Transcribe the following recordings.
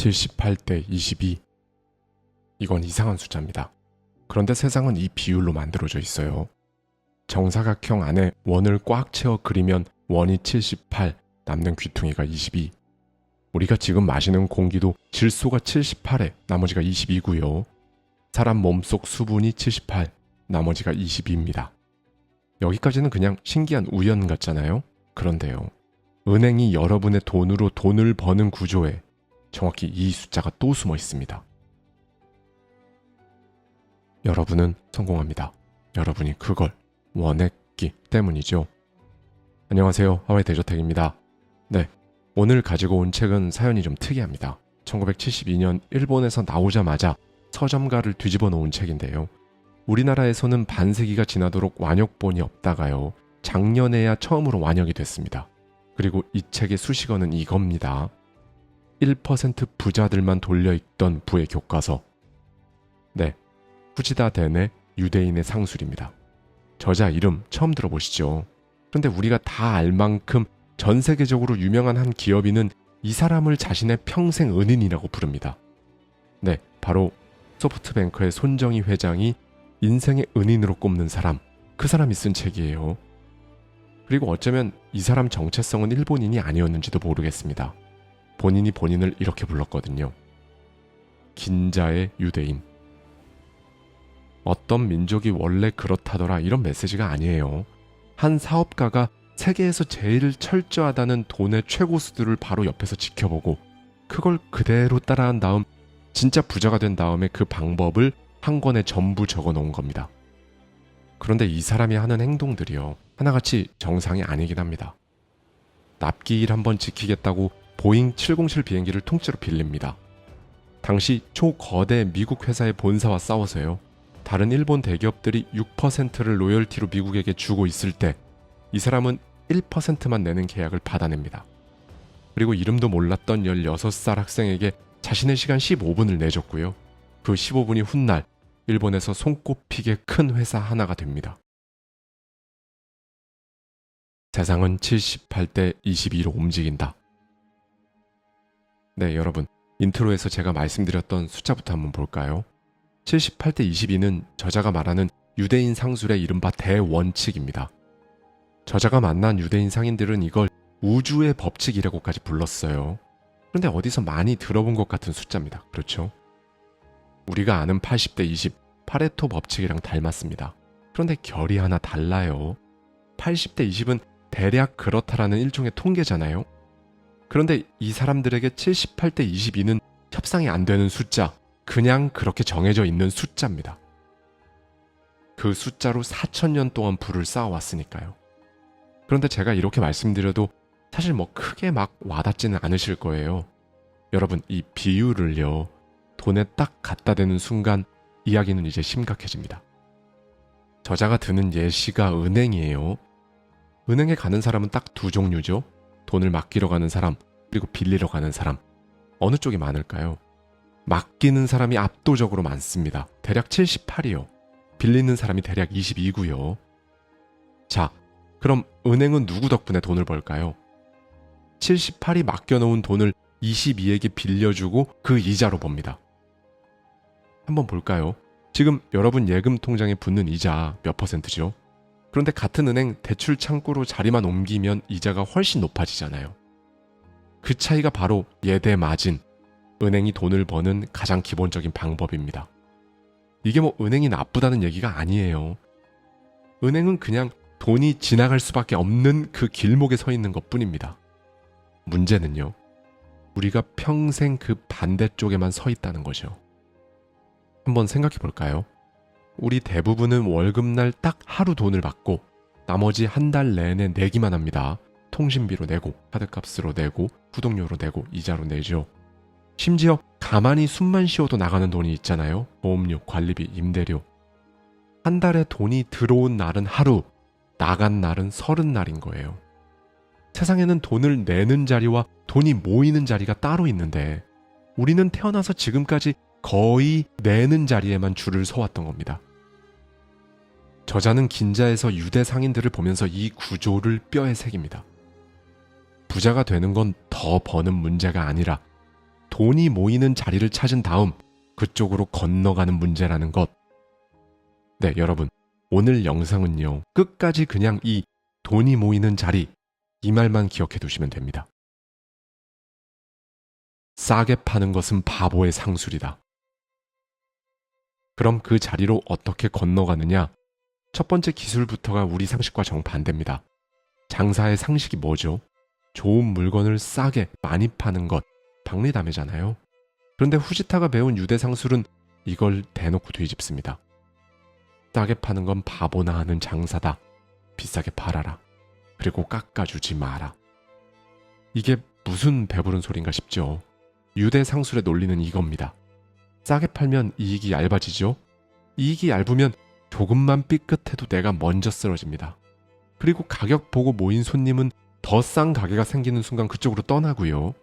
78대 22. 이건 이상한 숫자입니다. 그런데 세상은 이 비율로 만들어져 있어요. 정사각형 안에 원을 꽉 채워 그리면 원이 78, 남는 귀퉁이가 22. 우리가 지금 마시는 공기도 질소가 78에 나머지가 22고요. 사람 몸속 수분이 78, 나머지가 22입니다. 여기까지는 그냥 신기한 우연 같잖아요. 그런데요. 은행이 여러분의 돈으로 돈을 버는 구조에 정확히 이 숫자가 또 숨어 있습니다. 여러분은 성공합니다. 여러분이 그걸 원했기 때문이죠. 안녕하세요. 하와이 대저택입니다. 네, 오늘 가지고 온 책은 사연이 좀 특이합니다. 1972년 일본에서 나오자마자 서점가를 뒤집어 놓은 책인데요. 우리나라에서는 반세기가 지나도록 완역본이 없다가요. 작년에야 처음으로 완역이 됐습니다. 그리고 이 책의 수식어는 이겁니다. 1% 부자들만 돌려읽던 부의 교과서. 네, 후지다 덴의 유대인의 상술입니다. 저자 이름 처음 들어보시죠? 그런데 우리가 다 알 만큼 전 세계적으로 유명한 한 기업인은 이 사람을 자신의 평생 은인이라고 부릅니다. 네, 바로 소프트뱅크의 손정희 회장이 인생의 은인으로 꼽는 사람, 그 사람이 쓴 책이에요. 그리고 어쩌면 이 사람 정체성은 일본인이 아니었는지도 모르겠습니다. 본인이 본인을 이렇게 불렀거든요. 긴자의 유대인. 어떤 민족이 원래 그렇다더라 이런 메시지가 아니에요. 한 사업가가 세계에서 제일 철저하다는 돈의 최고수들을 바로 옆에서 지켜보고 그걸 그대로 따라한 다음 진짜 부자가 된 다음에 그 방법을 한 권에 전부 적어 놓은 겁니다. 그런데 이 사람이 하는 행동들이요. 하나같이 정상이 아니긴 합니다. 납기일 한번 지키겠다고 보잉 707 비행기를 통째로 빌립니다. 당시 초거대 미국 회사의 본사와 싸워서요. 다른 일본 대기업들이 6%를 로열티로 미국에게 주고 있을 때 이 사람은 1%만 내는 계약을 받아냅니다. 그리고 이름도 몰랐던 16살 학생에게 자신의 시간 15분을 내줬고요. 그 15분이 훗날 일본에서 손꼽히게 큰 회사 하나가 됩니다. 세상은 78대 22로 움직인다. 네, 여러분. 인트로에서 제가 말씀드렸던 숫자부터 한번 볼까요? 78대 22는 저자가 말하는 유대인 상술의 이른바 대원칙입니다. 저자가 만난 유대인 상인들은 이걸 우주의 법칙이라고까지 불렀어요. 그런데 어디서 많이 들어본 것 같은 숫자입니다. 그렇죠? 우리가 아는 80대 20, 파레토 법칙이랑 닮았습니다. 그런데 결이 하나 달라요. 80대 20은 대략 그렇다라는 일종의 통계잖아요. 그런데 이 사람들에게 78대 22는 협상이 안 되는 숫자, 그냥 그렇게 정해져 있는 숫자입니다. 그 숫자로 4,000년 동안 부를 쌓아왔으니까요. 그런데 제가 이렇게 말씀드려도 사실 크게 막 와닿지는 않으실 거예요. 여러분, 이 비율을요, 돈에 딱 갖다 대는 순간 이야기는 이제 심각해집니다. 저자가 드는 예시가 은행이에요. 은행에 가는 사람은 딱 두 종류죠. 돈을 맡기러 가는 사람, 그리고 빌리러 가는 사람. 어느 쪽이 많을까요? 맡기는 사람이 압도적으로 많습니다. 대략 78이요. 빌리는 사람이 대략 22고요. 자, 그럼 은행은 누구 덕분에 돈을 벌까요? 78이 맡겨놓은 돈을 22에게 빌려주고 그 이자로 법니다. 한번 볼까요? 지금 여러분 예금 통장에 붙는 이자 몇 %죠? 그런데 같은 은행 대출 창구로 자리만 옮기면 이자가 훨씬 높아지잖아요. 그 차이가 바로 예대 마진, 은행이 돈을 버는 가장 기본적인 방법입니다. 이게 은행이 나쁘다는 얘기가 아니에요. 은행은 그냥 돈이 지나갈 수밖에 없는 그 길목에 서 있는 것뿐입니다. 문제는요, 우리가 평생 그 반대쪽에만 서 있다는 거죠. 한번 생각해 볼까요? 우리 대부분은 월급날 딱 하루 돈을 받고 나머지 한 달 내내 내기만 합니다. 통신비로 내고, 카드값으로 내고, 구독료로 내고, 이자로 내죠. 심지어 가만히 숨만 쉬어도 나가는 돈이 있잖아요. 보험료, 관리비, 임대료. 한 달에 돈이 들어온 날은 하루, 나간 날은 30날인 거예요. 세상에는 돈을 내는 자리와 돈이 모이는 자리가 따로 있는데 우리는 태어나서 지금까지 거의 내는 자리에만 줄을 서왔던 겁니다. 저자는 긴자에서 유대 상인들을 보면서 이 구조를 뼈에 새깁니다. 부자가 되는 건 더 버는 문제가 아니라 돈이 모이는 자리를 찾은 다음 그쪽으로 건너가는 문제라는 것. 네, 여러분. 오늘 영상은요. 끝까지 그냥 이 돈이 모이는 자리, 이 말만 기억해 두시면 됩니다. 싸게 파는 것은 바보의 상술이다. 그럼 그 자리로 어떻게 건너가느냐? 첫 번째 기술부터가 우리 상식과 정반대입니다. 장사의 상식이 뭐죠? 좋은 물건을 싸게 많이 파는 것, 박리담회잖아요. 그런데 후지타가 배운 유대 상술은 이걸 대놓고 뒤집습니다. 싸게 파는 건 바보나 하는 장사다. 비싸게 팔아라. 그리고 깎아주지 마라. 이게 무슨 배부른 소린가 싶죠. 유대 상술의 논리는 이겁니다. 싸게 팔면 이익이 얇아지죠. 이익이 얇으면 조금만 삐끗해도 내가 먼저 쓰러집니다. 그리고 가격 보고 모인 손님은 더 싼 가게가 생기는 순간 그쪽으로 떠나고요.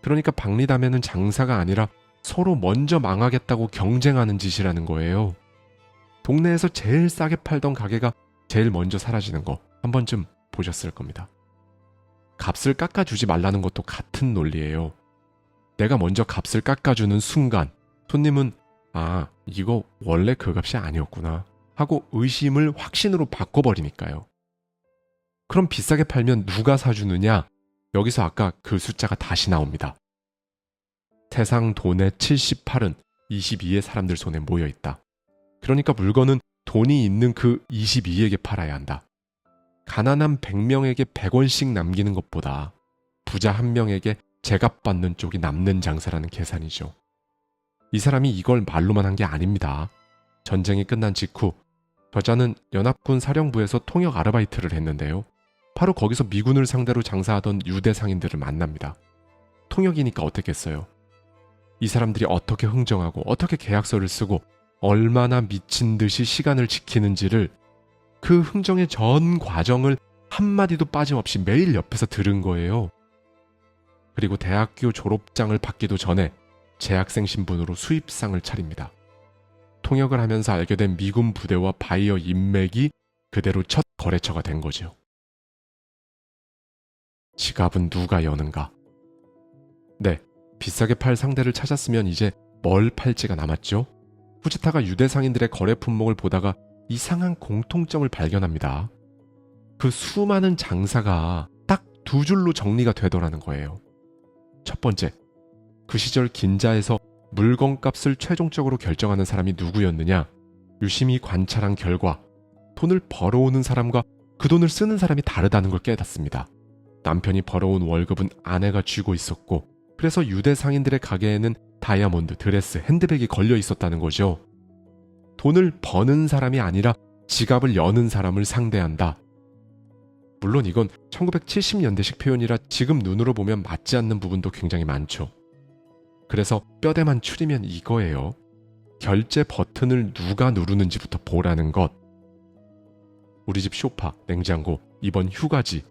그러니까 박리담회는 장사가 아니라 서로 먼저 망하겠다고 경쟁하는 짓이라는 거예요. 동네에서 제일 싸게 팔던 가게가 제일 먼저 사라지는 거 한 번쯤 보셨을 겁니다. 값을 깎아주지 말라는 것도 같은 논리예요. 내가 먼저 값을 깎아주는 순간 손님은 이거 원래 그 값이 아니었구나 하고 의심을 확신으로 바꿔버리니까요. 그럼 비싸게 팔면 누가 사주느냐? 여기서 아까 그 숫자가 다시 나옵니다. 세상 돈의 78은 22의 사람들 손에 모여있다. 그러니까 물건은 돈이 있는 그 22에게 팔아야 한다. 가난한 100명에게 100원씩 남기는 것보다 부자 1명에게 제값받는 쪽이 남는 장사라는 계산이죠. 이 사람이 이걸 말로만 한 게 아닙니다. 전쟁이 끝난 직후 저자는 연합군 사령부에서 통역 아르바이트를 했는데요. 바로 거기서 미군을 상대로 장사하던 유대 상인들을 만납니다. 통역이니까 어떻겠어요? 이 사람들이 어떻게 흥정하고 어떻게 계약서를 쓰고 얼마나 미친 듯이 시간을 지키는지를 그 흥정의 전 과정을 한마디도 빠짐없이 매일 옆에서 들은 거예요. 그리고 대학교 졸업장을 받기도 전에 재학생 신분으로 수입상을 차립니다. 통역을 하면서 알게 된 미군 부대와 바이어 인맥이 그대로 첫 거래처가 된 거죠. 지갑은 누가 여는가? 네, 비싸게 팔 상대를 찾았으면 이제 뭘 팔지가 남았죠? 후지타가 유대 상인들의 거래 품목을 보다가 이상한 공통점을 발견합니다. 그 수많은 장사가 딱 두 줄로 정리가 되더라는 거예요. 첫 번째, 그 시절 긴자에서 물건값을 최종적으로 결정하는 사람이 누구였느냐? 유심히 관찰한 결과 돈을 벌어오는 사람과 그 돈을 쓰는 사람이 다르다는 걸 깨닫습니다. 남편이 벌어온 월급은 아내가 쥐고 있었고 그래서 유대 상인들의 가게에는 다이아몬드, 드레스, 핸드백이 걸려 있었다는 거죠. 돈을 버는 사람이 아니라 지갑을 여는 사람을 상대한다. 물론 이건 1970년대식 표현이라 지금 눈으로 보면 맞지 않는 부분도 굉장히 많죠. 그래서 뼈대만 추리면 이거예요. 결제 버튼을 누가 누르는지부터 보라는 것. 우리 집 소파, 냉장고, 이번 휴가지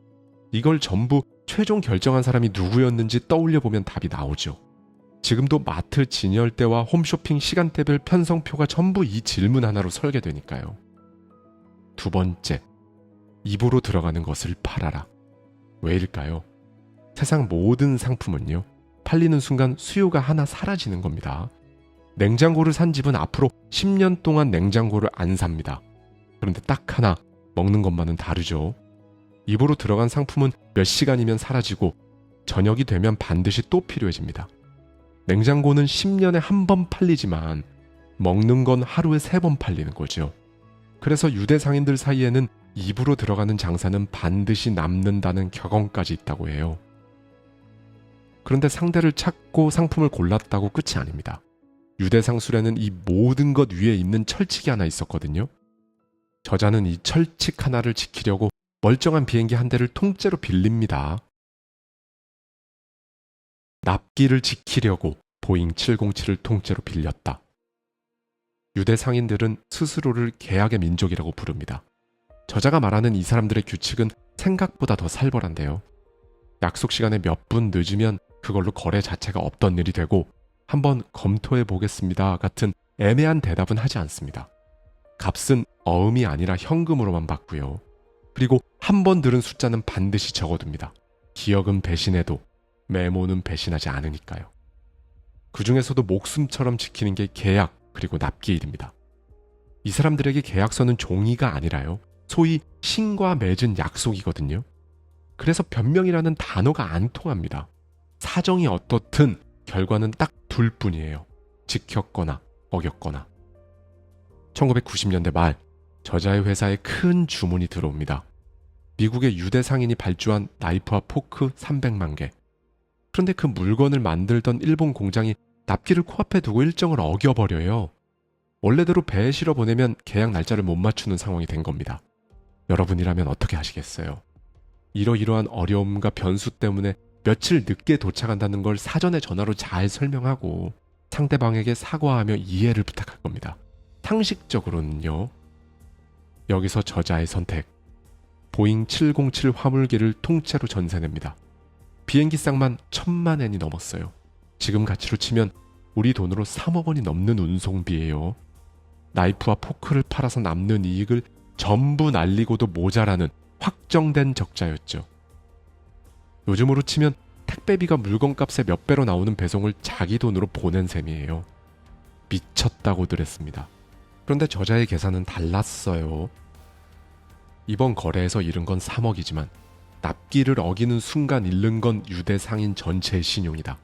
이걸 전부 최종 결정한 사람이 누구였는지 떠올려보면 답이 나오죠. 지금도 마트 진열대와 홈쇼핑 시간대별 편성표가 전부 이 질문 하나로 설계되니까요. 두 번째, 입으로 들어가는 것을 팔아라. 왜일까요? 세상 모든 상품은요, 팔리는 순간 수요가 하나 사라지는 겁니다. 냉장고를 산 집은 앞으로 10년 동안 냉장고를 안 삽니다. 그런데 딱 하나, 먹는 것만은 다르죠. 입으로 들어간 상품은 몇 시간이면 사라지고 저녁이 되면 반드시 또 필요해집니다. 냉장고는 10년에 한 번 팔리지만 먹는 건 하루에 3번 팔리는 거죠. 그래서 유대 상인들 사이에는 입으로 들어가는 장사는 반드시 남는다는 격언까지 있다고 해요. 그런데 상대를 찾고 상품을 골랐다고 끝이 아닙니다. 유대 상술에는 이 모든 것 위에 있는 철칙이 하나 있었거든요. 저자는 이 철칙 하나를 지키려고 멀쩡한 비행기 한 대를 통째로 빌립니다. 납기를 지키려고 보잉 707을 통째로 빌렸다. 유대 상인들은 스스로를 계약의 민족이라고 부릅니다. 저자가 말하는 이 사람들의 규칙은 생각보다 더 살벌한데요. 약속 시간에 몇 분 늦으면 그걸로 거래 자체가 없던 일이 되고 한번 검토해 보겠습니다 같은 애매한 대답은 하지 않습니다. 값은 어음이 아니라 현금으로만 받고요. 그리고 한 번 들은 숫자는 반드시 적어둡니다. 기억은 배신해도 메모는 배신하지 않으니까요. 그 중에서도 목숨처럼 지키는 게 계약 그리고 납기일입니다. 이 사람들에게 계약서는 종이가 아니라요. 소위 신과 맺은 약속이거든요. 그래서 변명이라는 단어가 안 통합니다. 사정이 어떻든 결과는 딱 둘 뿐이에요. 지켰거나 어겼거나. 1990년대 말 저자의 회사에 큰 주문이 들어옵니다. 미국의 유대 상인이 발주한 나이프와 포크 300만 개. 그런데 그 물건을 만들던 일본 공장이 납기를 코앞에 두고 일정을 어겨버려요. 원래대로 배에 실어 보내면 계약 날짜를 못 맞추는 상황이 된 겁니다. 여러분이라면 어떻게 하시겠어요? 이러이러한 어려움과 변수 때문에 며칠 늦게 도착한다는 걸 사전에 전화로 잘 설명하고 상대방에게 사과하며 이해를 부탁할 겁니다. 상식적으로는요. 여기서 저자의 선택. 보잉 707 화물기를 통째로 전세냅니다. 비행기상만 1,000만 엔이 넘었어요. 지금 가치로 치면 우리 돈으로 3억 원이 넘는 운송비예요. 나이프와 포크를 팔아서 남는 이익을 전부 날리고도 모자라는 확정된 적자였죠. 요즘으로 치면 택배비가 물건값의 몇 배로 나오는 배송을 자기 돈으로 보낸 셈이에요. 미쳤다고들 했습니다. 그런데 저자의 계산은 달랐어요. 이번 거래에서 잃은 건 3억이지만 납기를 어기는 순간 잃는 건 유대 상인 전체의 신용이다.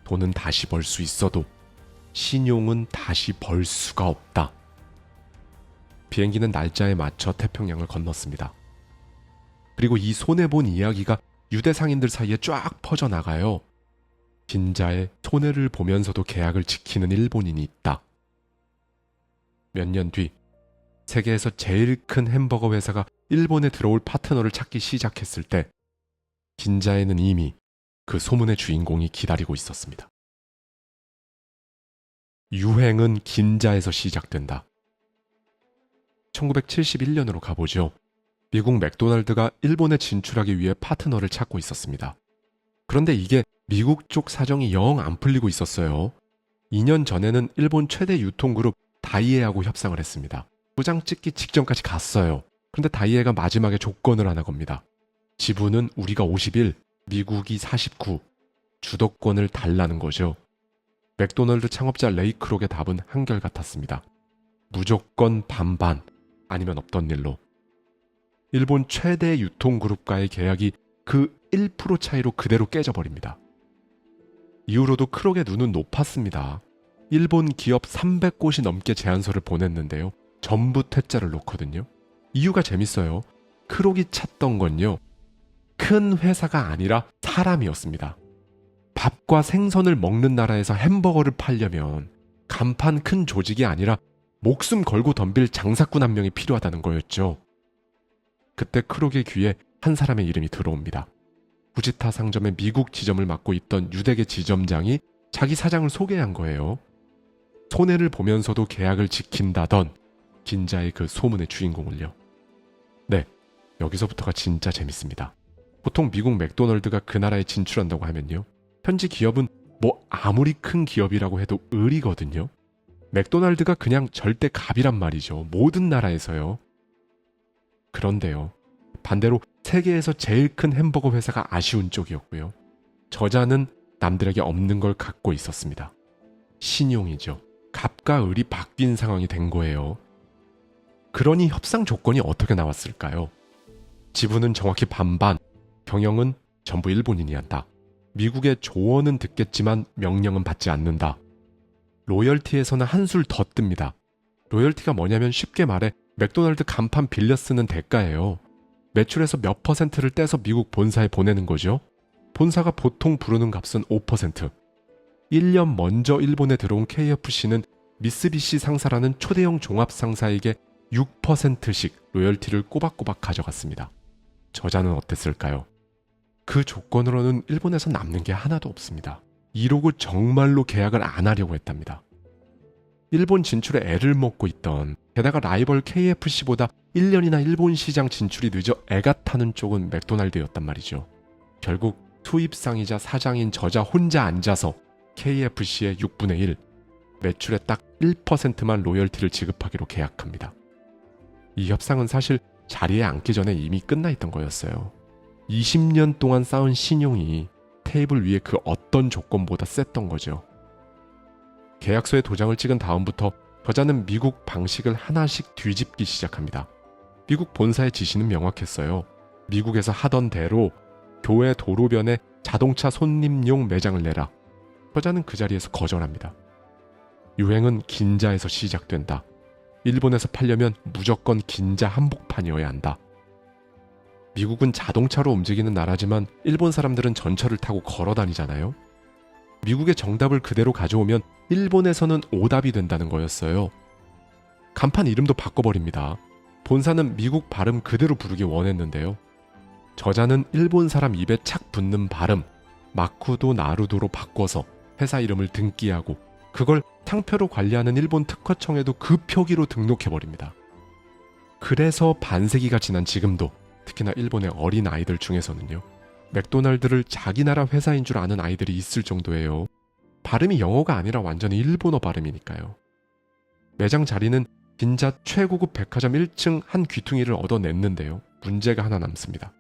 돈은 다시 벌 수 있어도 신용은 다시 벌 수가 없다. 비행기는 날짜에 맞춰 태평양을 건넜습니다. 그리고 이 손해본 이야기가 유대 상인들 사이에 쫙 퍼져나가요. 빈자의 손해를 보면서도 계약을 지키는 일본인이 있다. 몇 년 뒤 세계에서 제일 큰 햄버거 회사가 일본에 들어올 파트너를 찾기 시작했을 때 긴자에는 이미 그 소문의 주인공이 기다리고 있었습니다. 유행은 긴자에서 시작된다. 1971년으로 가보죠. 미국 맥도날드가 일본에 진출하기 위해 파트너를 찾고 있었습니다. 그런데 이게 미국 쪽 사정이 영 안 풀리고 있었어요. 2년 전에는 일본 최대 유통그룹 다이에하고 협상을 했습니다. 도장 찍기 직전까지 갔어요. 그런데 다이에가 마지막에 조건을 하나 겁니다. 지분은 우리가 51, 미국이 49, 주도권을 달라는 거죠. 맥도널드 창업자 레이 크록의 답은 한결같았습니다. 무조건 반반, 아니면 없던 일로. 일본 최대 유통그룹과의 계약이 그 1% 차이로 그대로 깨져버립니다. 이후로도 크록의 눈은 높았습니다. 일본 기업 300곳이 넘게 제안서를 보냈는데요. 전부 퇴짜를 놓거든요. 이유가 재밌어요. 크록이 찾던 건요. 큰 회사가 아니라 사람이었습니다. 밥과 생선을 먹는 나라에서 햄버거를 팔려면 간판 큰 조직이 아니라 목숨 걸고 덤빌 장사꾼 한 명이 필요하다는 거였죠. 그때 크록의 귀에 한 사람의 이름이 들어옵니다. 후지타 상점의 미국 지점을 맡고 있던 유대계 지점장이 자기 사장을 소개한 거예요. 손해를 보면서도 계약을 지킨다던 긴자의 그 소문의 주인공을요. 네, 여기서부터가 진짜 재밌습니다. 보통 미국 맥도널드가 그 나라에 진출한다고 하면요. 현지 기업은 뭐 아무리 큰 기업이라고 해도 을이거든요. 맥도날드가 그냥 절대 갑이란 말이죠. 모든 나라에서요. 그런데요. 반대로 세계에서 제일 큰 햄버거 회사가 아쉬운 쪽이었고요. 저자는 남들에게 없는 걸 갖고 있었습니다. 신용이죠. 갑과 을이 바뀐 상황이 된 거예요. 그러니 협상 조건이 어떻게 나왔을까요? 지분은 정확히 반반, 경영은 전부 일본인이 한다. 미국의 조언은 듣겠지만 명령은 받지 않는다. 로열티에서는 한술 더 뜹니다. 로열티가 뭐냐면 쉽게 말해 맥도날드 간판 빌려 쓰는 대가예요. 매출에서 몇 퍼센트를 떼서 미국 본사에 보내는 거죠. 본사가 보통 부르는 값은 5%. 1년 먼저 일본에 들어온 KFC는 미쓰비시 상사라는 초대형 종합 상사에게 6%씩 로열티를 꼬박꼬박 가져갔습니다. 저자는 어땠을까요? 그 조건으로는 일본에서 남는 게 하나도 없습니다. 이러고 정말로 계약을 안 하려고 했답니다. 일본 진출에 애를 먹고 있던, 게다가 라이벌 KFC보다 1년이나 일본 시장 진출이 늦어 애가 타는 쪽은 맥도날드였단 말이죠. 결국 수입상이자 사장인 저자 혼자 앉아서 KFC의 6분의 1, 매출의 딱 1%만 로열티를 지급하기로 계약합니다. 이 협상은 사실 자리에 앉기 전에 이미 끝나 있던 거였어요. 20년 동안 쌓은 신용이 테이블 위에 그 어떤 조건보다 셌던 거죠. 계약서에 도장을 찍은 다음부터 저자는 미국 방식을 하나씩 뒤집기 시작합니다. 미국 본사의 지시는 명확했어요. 미국에서 하던 대로 교회 도로변에 자동차 손님용 매장을 내라. 저자는 그 자리에서 거절합니다. 유행은 긴자에서 시작된다. 일본에서 팔려면 무조건 긴자 한복판이어야 한다. 미국은 자동차로 움직이는 나라지만 일본 사람들은 전철을 타고 걸어 다니잖아요. 미국의 정답을 그대로 가져오면 일본에서는 오답이 된다는 거였어요. 간판 이름도 바꿔버립니다. 본사는 미국 발음 그대로 부르기 원했는데요. 저자는 일본 사람 입에 착 붙는 발음 마쿠도 나루도로 바꿔서 회사 이름을 등기하고 그걸 상표로 관리하는 일본 특허청에도 그 표기로 등록해버립니다. 그래서 반세기가 지난 지금도 특히나 일본의 어린 아이들 중에서는요. 맥도날드를 자기 나라 회사인 줄 아는 아이들이 있을 정도예요. 발음이 영어가 아니라 완전히 일본어 발음이니까요. 매장 자리는 긴자 최고급 백화점 1층 한 귀퉁이를 얻어냈는데요. 문제가 하나 남습니다.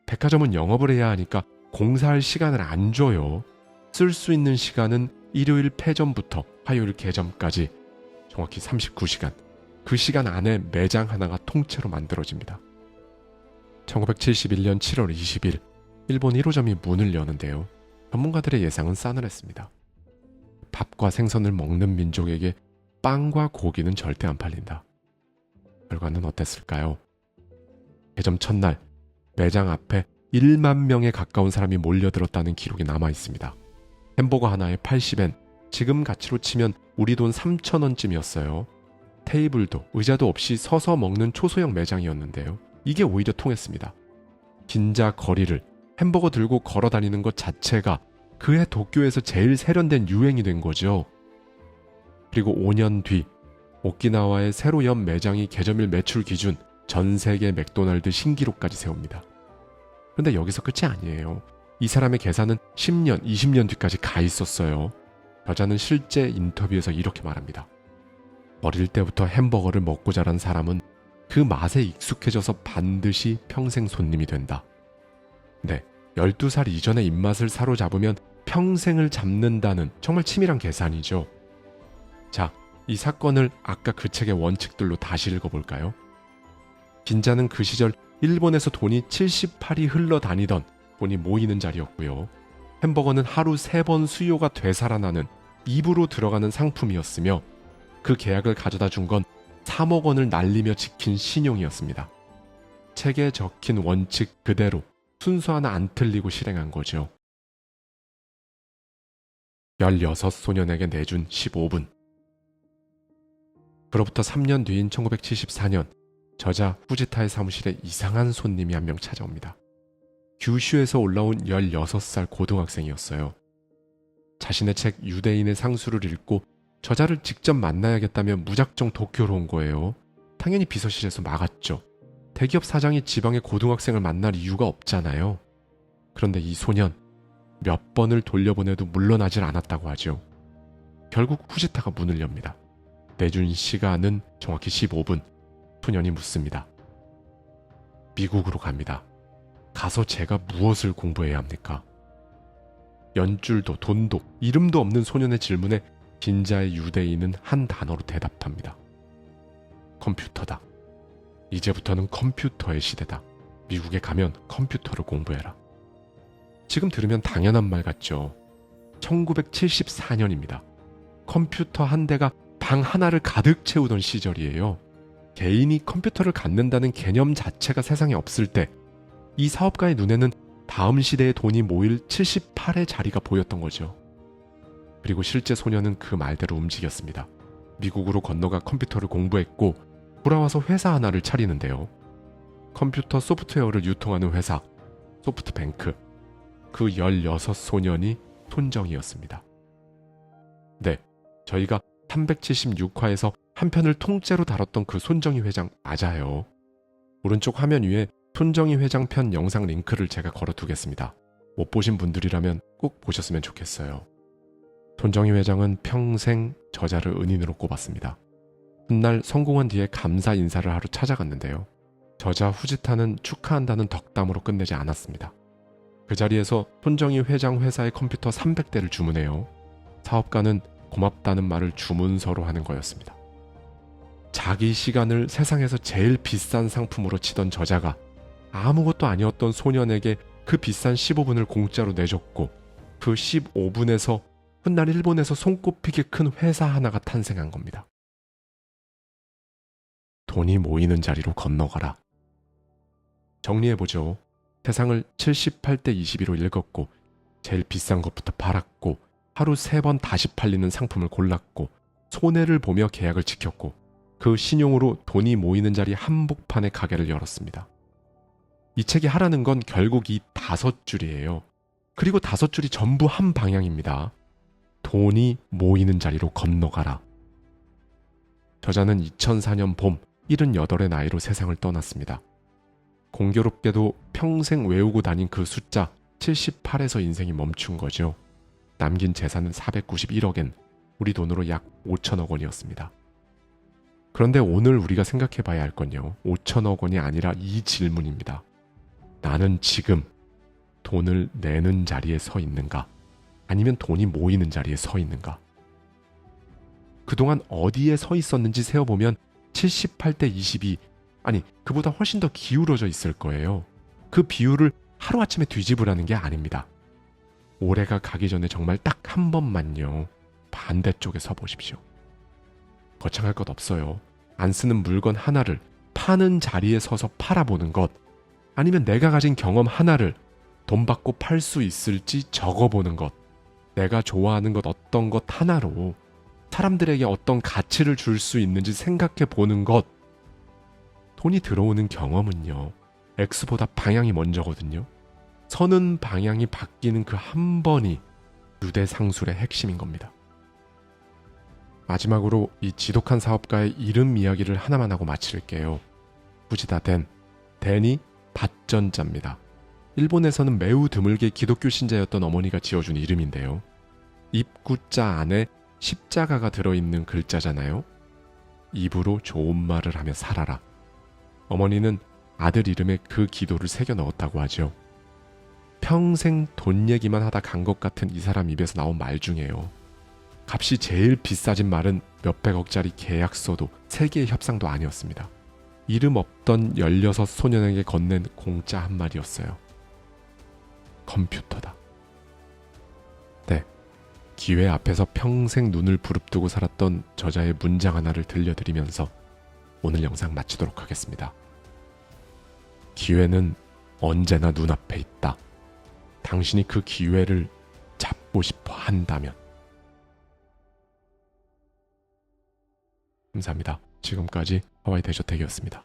백화점은 영업을 해야 하니까 공사할 시간을 안 줘요. 쓸 수 있는 시간은 일요일 폐점부터 화요일 개점까지 정확히 39시간. 그 시간 안에 매장 하나가 통째로 만들어집니다. 1971년 7월 20일 일본 1호점이 문을 여는데요. 전문가들의 예상은 싸늘했습니다. 밥과 생선을 먹는 민족에게 빵과 고기는 절대 안 팔린다. 결과는 어땠을까요? 개점 첫날 매장 앞에 1만 명에 가까운 사람이 몰려들었다는 기록이 남아 있습니다. 햄버거 하나에 80엔, 지금 가치로 치면 우리 돈 3,000원쯤이었어요. 테이블도 의자도 없이 서서 먹는 초소형 매장이었는데요. 이게 오히려 통했습니다. 긴자 거리를 햄버거 들고 걸어 다니는 것 자체가 그해 도쿄에서 제일 세련된 유행이 된 거죠. 그리고 5년 뒤 오키나와의 새로 연 매장이 개점일 매출 기준 전 세계 맥도날드 신기록까지 세웁니다. 그런데 여기서 끝이 아니에요. 이 사람의 계산은 10년, 20년 뒤까지 가 있었어요. 여자는 실제 인터뷰에서 이렇게 말합니다. 어릴 때부터 햄버거를 먹고 자란 사람은 그 맛에 익숙해져서 반드시 평생 손님이 된다. 네, 12살 이전의 입맛을 사로잡으면 평생을 잡는다는 정말 치밀한 계산이죠. 자, 이 사건을 아까 그 책의 원칙들로 다시 읽어볼까요? 긴자는 그 시절 일본에서 돈이 78이 흘러다니던 돈이 모이는 자리였고요. 햄버거는 하루 3번 수요가 되살아나는 입으로 들어가는 상품이었으며 그 계약을 가져다 준 건 3억 원을 날리며 지킨 신용이었습니다. 책에 적힌 원칙 그대로 순서 하나 안 틀리고 실행한 거죠. 16소년에게 내준 15분. 그로부터 3년 뒤인 1974년 저자 후지타의 사무실에 이상한 손님이 한 명 찾아옵니다. 규슈에서 올라온 16살 고등학생이었어요. 자신의 책 유대인의 상수를 읽고 저자를 직접 만나야겠다며 무작정 도쿄로 온 거예요. 당연히 비서실에서 막았죠. 대기업 사장이 지방의 고등학생을 만날 이유가 없잖아요. 그런데 이 소년 몇 번을 돌려보내도 물러나질 않았다고 하죠. 결국 후지타가 문을 엽니다. 내준 시간은 정확히 15분. 소년이 묻습니다. 미국으로 갑니다. 가서 제가 무엇을 공부해야 합니까? 연줄도 돈도 이름도 없는 소년의 질문에 긴자의 유대인은 한 단어로 대답합니다. 컴퓨터다. 이제부터는 컴퓨터의 시대다. 미국에 가면 컴퓨터를 공부해라. 지금 들으면 당연한 말 같죠. 1974년입니다. 컴퓨터 한 대가 방 하나를 가득 채우던 시절이에요. 개인이 컴퓨터를 갖는다는 개념 자체가 세상에 없을 때 이 사업가의 눈에는 다음 시대의 돈이 모일 78의 자리가 보였던 거죠. 그리고 실제 소녀는 그 말대로 움직였습니다. 미국으로 건너가 컴퓨터를 공부했고 돌아와서 회사 하나를 차리는데요. 컴퓨터 소프트웨어를 유통하는 회사 소프트뱅크. 그 16소년이 손정이었습니다. 네, 저희가 376화에서 한 편을 통째로 다뤘던 그 손정희 회장 맞아요. 오른쪽 화면 위에 손정희 회장 편 영상 링크를 제가 걸어두겠습니다. 못 보신 분들이라면 꼭 보셨으면 좋겠어요. 손정희 회장은 평생 저자를 은인으로 꼽았습니다. 훗날 성공한 뒤에 감사 인사를 하러 찾아갔는데요. 저자 후지타는 축하한다는 덕담으로 끝내지 않았습니다. 그 자리에서 손정희 회장 회사의 컴퓨터 300대를 주문해요. 사업가는 고맙다는 말을 주문서로 하는 거였습니다. 자기 시간을 세상에서 제일 비싼 상품으로 치던 저자가 아무것도 아니었던 소년에게 그 비싼 15분을 공짜로 내줬고, 그 15분에서 훗날 일본에서 손꼽히게 큰 회사 하나가 탄생한 겁니다. 돈이 모이는 자리로 건너가라. 정리해보죠. 세상을 78대 22로 읽었고, 제일 비싼 것부터 팔았고, 하루 3번 다시 팔리는 상품을 골랐고, 손해를 보며 계약을 지켰고, 그 신용으로 돈이 모이는 자리 한복판에 가게를 열었습니다. 이 책이 하라는 건 결국 이 5줄이에요. 그리고 5줄이 전부 한 방향입니다. 돈이 모이는 자리로 건너가라. 저자는 2004년 봄 78의 나이로 세상을 떠났습니다. 공교롭게도 평생 외우고 다닌 그 숫자 78에서 인생이 멈춘 거죠. 남긴 재산은 491억엔, 우리 돈으로 약 5천억 원이었습니다. 그런데 오늘 우리가 생각해 봐야 할 건요, 5천억 원이 아니라 이 질문입니다. 나는 지금 돈을 내는 자리에 서 있는가? 아니면 돈이 모이는 자리에 서 있는가? 그동안 어디에 서 있었는지 세어보면 78대 22, 아니 그보다 훨씬 더 기울어져 있을 거예요. 그 비율을 하루아침에 뒤집으라는 게 아닙니다. 올해가 가기 전에 정말 딱 한 번만요, 반대쪽에 서 보십시오. 거창할 것 없어요. 안 쓰는 물건 하나를 파는 자리에 서서 팔아보는 것, 아니면 내가 가진 경험 하나를 돈 받고 팔 수 있을지 적어보는 것, 내가 좋아하는 것 어떤 것 하나로 사람들에게 어떤 가치를 줄 수 있는지 생각해 보는 것. 돈이 들어오는 경험은요, X보다 방향이 먼저거든요. 서는 방향이 바뀌는 그 한 번이 유대상술의 핵심인 겁니다. 마지막으로 이 지독한 사업가의 이름 이야기를 하나만 하고 마칠게요. 후지다 댄이 밭전자입니다. 일본에서는 매우 드물게 기독교 신자였던 어머니가 지어준 이름인데요. 입구자 안에 십자가가 들어있는 글자잖아요. 입으로 좋은 말을 하며 살아라. 어머니는 아들 이름에 그 기도를 새겨 넣었다고 하죠. 평생 돈 얘기만 하다 간 것 같은 이 사람 입에서 나온 말 중에요, 값이 제일 비싸진 말은 몇백억짜리 계약서도 세계의 협상도 아니었습니다. 이름 없던 16 소년에게 건넨 공짜 한 말이었어요. 컴퓨터다. 네, 기회 앞에서 평생 눈을 부릅뜨고 살았던 저자의 문장 하나를 들려드리면서 오늘 영상 마치도록 하겠습니다. 기회는 언제나 눈앞에 있다. 당신이 그 기회를 잡고 싶어 한다면. 감사합니다. 지금까지 하와이 대저택이었습니다.